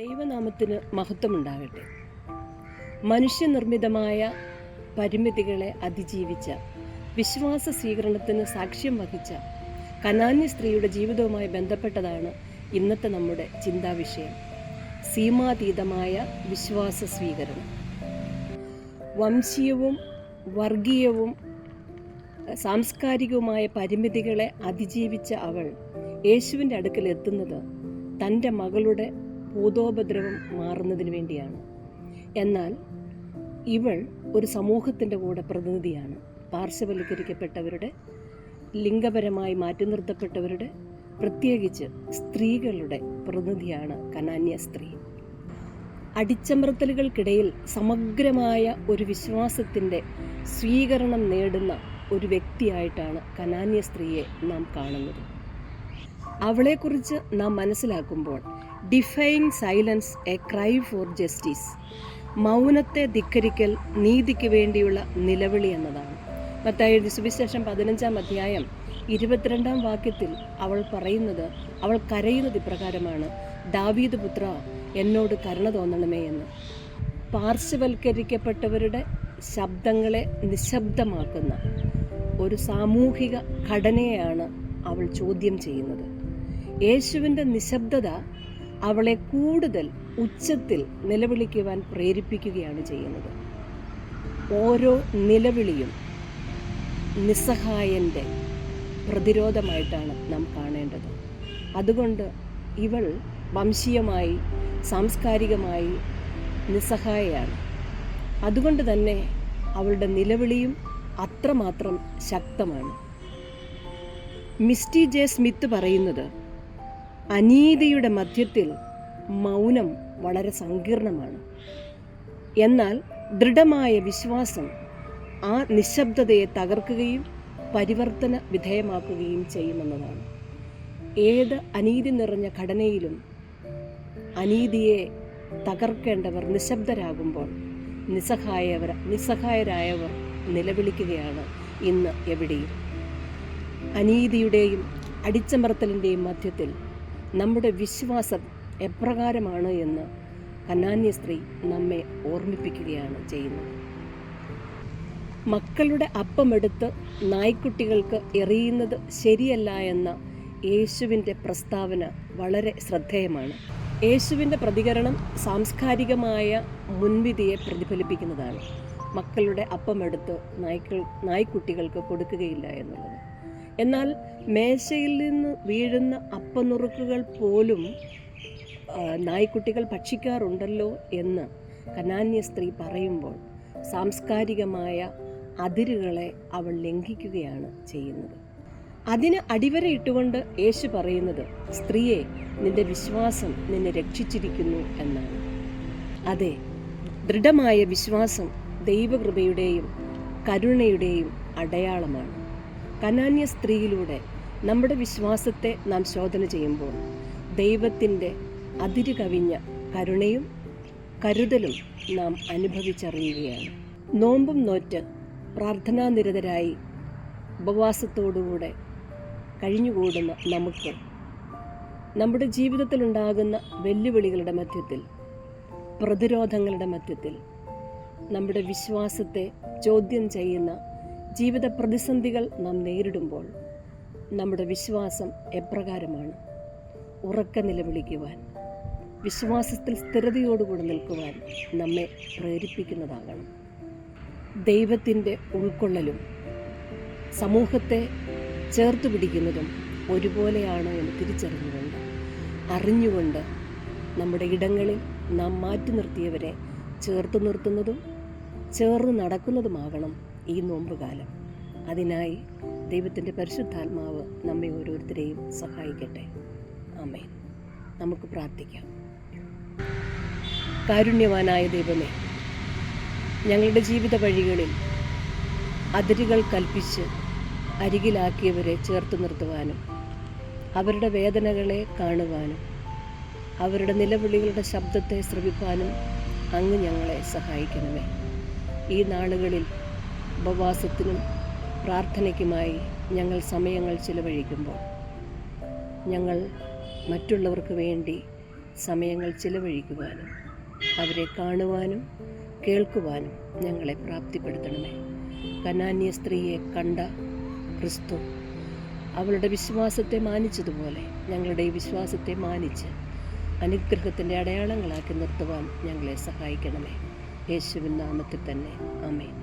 ദൈവനാമത്തിന് മഹത്വമുണ്ടാകട്ടെ. മനുഷ്യനിർമ്മിതമായ പരിമിതികളെ അതിജീവിച്ച വിശ്വാസ സ്വീകരണത്തിന് സാക്ഷ്യം വഹിച്ച കനാന്യ സ്ത്രീയുടെ ജീവിതവുമായി ബന്ധപ്പെട്ടതാണ് ഇന്നത്തെ നമ്മുടെ ചിന്താവിഷയം. സീമാതീതമായ വിശ്വാസ സ്വീകരണം. വംശീയവും വർഗീയവും സാംസ്കാരികവുമായ പരിമിതികളെ അതിജീവിച്ച അവൾ യേശുവിൻ്റെ അടുക്കൽ എത്തുന്നത് തൻ്റെ മകളുടെ ഭൂതോപദ്രവം മാറുന്നതിന് വേണ്ടിയാണ്. എന്നാൽ ഇവൾ ഒരു സമൂഹത്തിൻ്റെ കൂടെ പ്രതിനിധിയാണ്. പാർശ്വവൽക്കരിക്കപ്പെട്ടവരുടെ, ലിംഗപരമായി മാറ്റി നിർത്തപ്പെട്ടവരുടെ, പ്രത്യേകിച്ച് സ്ത്രീകളുടെ പ്രതിനിധിയാണ് കനാന്യ സ്ത്രീ. അടിച്ചമർത്തലുകൾക്കിടയിൽ സമഗ്രമായ ഒരു വിശ്വാസത്തിൻ്റെ സ്വീകരണം നേടുന്ന ഒരു വ്യക്തിയായിട്ടാണ് കനാന്യ സ്ത്രീയെ നാം കാണുന്നത്. അവളെക്കുറിച്ച് നാം മനസ്സിലാക്കുമ്പോൾ defying silence a cry for justice, മൗനത്തെ ധിക്കരിക്കൽ നീതിക്ക് വേണ്ടിയുള്ള നിലവിളി എന്നതാണ്. മത്തായിയുടെ സുവിശേഷം 15-ാം അധ്യായം 22-ാം വാക്യത്തിൽ അവൾ പറയുന്നത്, അവൾ കരയുന്നത് ഇപ്രകാരമാണ്: ദാവീദ് പുത്ര, എന്നോട് കരുണ തോന്നണമേ എന്ന്. പാർശ്വവൽക്കരിക്കപ്പെട്ടവരുടെ ശബ്ദങ്ങളെ നിശബ്ദമാക്കുന്ന ഒരു സാമൂഹിക ഘടനയാണ് അവൾ ചോദ്യം ചെയ്യുന്നത്. യേശുവിൻ്റെ നിശബ്ദത അവളെ കൂടുതൽ ഉച്ചത്തിൽ നിലവിളിക്കുവാൻ പ്രേരിപ്പിക്കുകയാണ് ചെയ്യുന്നത്. ഓരോ നിലവിളിയും നിസ്സഹായൻ്റെ പ്രതിരോധമായിട്ടാണ് നാം കാണേണ്ടത്. അതുകൊണ്ട് ഇവൾ വംശീയമായി, സാംസ്കാരികമായി നിസ്സഹായയാണ്. അതുകൊണ്ട് തന്നെ അവളുടെ നിലവിളിയും അത്രമാത്രം ശക്തമാണ്. മിസ്റ്റി ജെ സ്മിത്ത് പറയുന്നത്, അനീതിയുടെ മധ്യത്തിൽ മൗനം വളരെ സങ്കീർണമാണ്. എന്നാൽ ദൃഢമായ വിശ്വാസം ആ നിശബ്ദതയെ തകർക്കുകയും പരിവർത്തന വിധേയമാക്കുകയും ചെയ്യുമെന്നതാണ്. ഏത് അനീതി നിറഞ്ഞ ഘടനയിലും അനീതിയെ തകർക്കേണ്ടവർ നിശബ്ദരാകുമ്പോൾ നിസ്സഹായരായവർ നിലവിളിക്കുകയാണ് ഇന്ന് എവിടെയും. അനീതിയുടെയും അടിച്ചമർത്തലിൻ്റെയും മധ്യത്തിൽ നമ്മുടെ വിശ്വാസം എപ്രകാരമാണ് എന്ന് കനാന്യ സ്ത്രീ നമ്മെ ഓർമ്മിപ്പിക്കുകയാണ് ചെയ്യുന്നത്. മക്കളുടെ അപ്പമെടുത്ത് നായ്ക്കുട്ടികൾക്ക് എറിയുന്നത് ശരിയല്ല എന്ന യേശുവിൻ്റെ പ്രസ്താവന വളരെ ശ്രദ്ധേയമാണ്. യേശുവിൻ്റെ പ്രതികരണം സാംസ്കാരികമായ മുൻവിധിയെ പ്രതിഫലിപ്പിക്കുന്നതാണ്. മക്കളുടെ അപ്പമെടുത്ത് നായ്ക്കുട്ടികൾക്ക് കൊടുക്കുകയില്ല എന്നുള്ളത്. എന്നാൽ മേശയിൽ നിന്ന് വീഴുന്ന അപ്പനുറുക്കുകൾ പോലും നായ്ക്കുട്ടികൾ ഭക്ഷിക്കാറുണ്ടല്ലോ എന്ന് കനാന്യ സ്ത്രീ പറയുമ്പോൾ സാംസ്കാരികമായ അതിരുകളെ അവൾ ലംഘിക്കുകയാണ് ചെയ്യുന്നത്. അതിന് അടിവരയിട്ടുകൊണ്ട് യേശു പറയുന്നത്, സ്ത്രീയെ, നിന്റെ വിശ്വാസം നിന്നെ രക്ഷിച്ചിരിക്കുന്നു എന്നാണ്. അതെ, ദൃഢമായ വിശ്വാസം ദൈവകൃപയുടെയും കരുണയുടെയും അടയാളമാണ്. കനാന്യ സ്ത്രീയിലൂടെ നമ്മുടെ വിശ്വാസത്തെ നാം ശോധന ചെയ്യുമ്പോൾ ദൈവത്തിൻ്റെ അതിരു കവിഞ്ഞ കരുണയും കരുതലും നാം അനുഭവിച്ചറിയുകയാണ്. നോമ്പും നോറ്റ് പ്രാർത്ഥനാനിരതരായി ഉപവാസത്തോടുകൂടെ കഴിഞ്ഞുകൂടുന്ന നമുക്ക് നമ്മുടെ ജീവിതത്തിലുണ്ടാകുന്ന വെല്ലുവിളികളുടെ മധ്യത്തിൽ, പ്രതിരോധങ്ങളുടെ മധ്യത്തിൽ, നമ്മുടെ വിശ്വാസത്തെ ചോദ്യം ചെയ്യുന്ന ജീവിത പ്രതിസന്ധികൾ നാം നേരിടുമ്പോൾ നമ്മുടെ വിശ്വാസം എപ്രകാരമാണ്? ഉറക്കെ നിലവിളിക്കുവാൻ, വിശ്വാസത്തിൽ സ്ഥിരതയോടുകൂടി നിൽക്കുവാൻ നമ്മെ പ്രേരിപ്പിക്കുന്നതാകണം. ദൈവത്തിൻ്റെ ഉൾക്കൊള്ളലും സമൂഹത്തെ ചേർത്ത് പിടിക്കുന്നതും ഒരുപോലെയാണ് എന്ന് തിരിച്ചറിഞ്ഞുകൊണ്ട് അറിഞ്ഞുകൊണ്ട് നമ്മുടെ ഇടങ്ങളിൽ നാം മാറ്റി നിർത്തിയവരെ ചേർത്ത് നിർത്തുന്നതും ചേർന്ന് നടക്കുന്നതുമാകണം ഈ നോമ്പുകാലം. അതിനായി ദൈവത്തിൻ്റെ പരിശുദ്ധാത്മാവ് നമ്മെ ഓരോരുത്തരെയും സഹായിക്കട്ടെ. ആമേൻ. നമുക്ക് പ്രാർത്ഥിക്കാം. കാരുണ്യവാനായ ദൈവമേ, ഞങ്ങളുടെ ജീവിത വഴികളിൽ അതിരുകൾ കൽപ്പിച്ച് അരികിലാക്കിയവരെ ചേർത്ത് നിർത്തുവാനും അവരുടെ വേദനകളെ കാണുവാനും അവരുടെ നിലവിളികളുടെ ശബ്ദത്തെ ശ്രവിപ്പാനും അങ്ങ് ഞങ്ങളെ സഹായിക്കണമേ. ഈ നാളുകളിൽ ഉപവാസത്തിനും പ്രാർത്ഥനയ്ക്കുമായി ഞങ്ങൾ സമയങ്ങൾ ചിലവഴിക്കുമ്പോൾ ഞങ്ങൾ മറ്റുള്ളവർക്ക് വേണ്ടി സമയങ്ങൾ ചിലവഴിക്കുവാനും അവരെ കാണുവാനും കേൾക്കുവാനും ഞങ്ങളെ പ്രാപ്തിപ്പെടുത്തണമേ. കനാന്യ സ്ത്രീയെ കണ്ട ക്രിസ്തു അവളുടെ വിശ്വാസത്തെ മാനിച്ചതുപോലെ ഞങ്ങളുടെ ഈ വിശ്വാസത്തെ മാനിച്ച് അനുഗ്രഹത്തിൻ്റെ അടയാളങ്ങളാക്കി നിർത്തുവാൻ ഞങ്ങളെ സഹായിക്കണമേ. യേശുവിൻ നാമത്തിൽ തന്നെ. ആമേൻ.